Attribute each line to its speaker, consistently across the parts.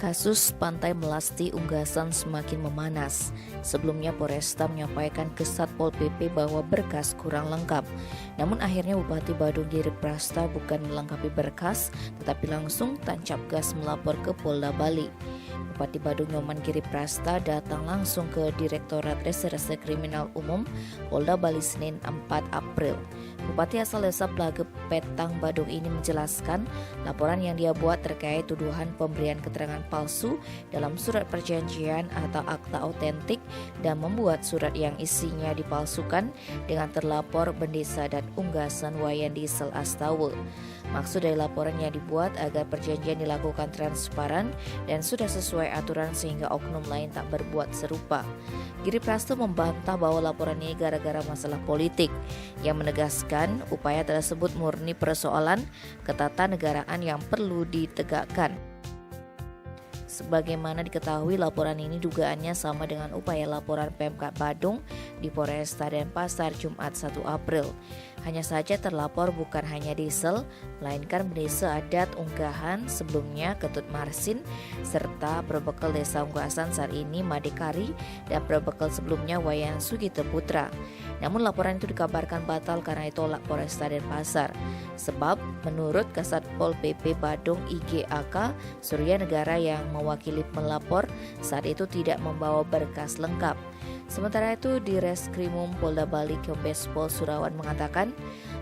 Speaker 1: Kasus Pantai Melasti Unggasan semakin memanas. Sebelumnya Polresta menyampaikan ke Satpol PP bahwa berkas kurang lengkap. Namun akhirnya Bupati Badung Giri Prasta bukan melengkapi berkas, tetapi langsung tancap gas melapor ke Polda Bali. Bupati Badung Nyoman Giri Prasta datang langsung ke Direktorat Reserse Kriminal Umum Polda Bali Senin 4 April. Bupati asal Desa Plage Petang Badung ini menjelaskan laporan yang dia buat terkait tuduhan pemberian keterangan palsu dalam surat perjanjian atau akta otentik dan membuat surat yang isinya dipalsukan dengan terlapor Bendesa dan Unggasan Wayan Diesel Astawa. Maksud dari laporan yang dibuat agar perjanjian dilakukan transparan dan sudah sesuai aturan sehingga oknum lain tak berbuat serupa. Giri Prasta membantah bahwa laporan ini gara-gara masalah politik, yang menegaskan upaya tersebut murni persoalan ketatanegaraan yang perlu ditegakkan. Sebagaimana diketahui, laporan ini dugaannya sama dengan upaya laporan Pemkab Badung di Polresta Denpasar Jumat 1 April. Hanya saja terlapor bukan hanya Diesel, melainkan Bendesa Adat Unggahan sebelumnya Ketut Marsin, serta berbekal Desa Unggasan saat ini Madekari dan berbekal sebelumnya Wayan Sugito Putra. Namun laporan itu dikabarkan batal karena ditolak Polresta Denpasar. Sebab menurut Kasat Pol PP Badung IGAK Surya Negara yang mewakili melapor saat itu tidak membawa berkas lengkap. Sementara itu di Reskrimum Polda Bali Kombes Pol Surawan mengatakan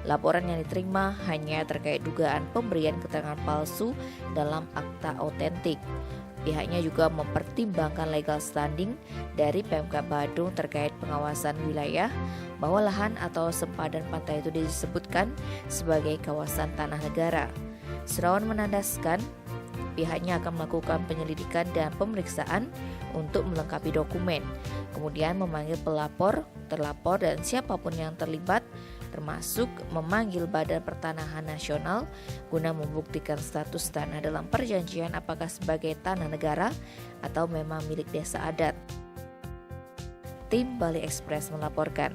Speaker 1: laporan yang diterima hanya terkait dugaan pemberian keterangan palsu dalam akta otentik. Pihaknya juga mempertimbangkan legal standing dari Pemkab Badung terkait pengawasan wilayah bahwa lahan atau sempadan pantai itu disebutkan sebagai kawasan tanah negara. Surawan menandaskan pihaknya akan melakukan penyelidikan dan pemeriksaan untuk melengkapi dokumen, kemudian memanggil pelapor, terlapor, dan siapapun yang terlibat, termasuk memanggil Badan Pertanahan Nasional guna membuktikan status tanah dalam perjanjian apakah sebagai tanah negara atau memang milik desa adat. Tim Bali Express melaporkan.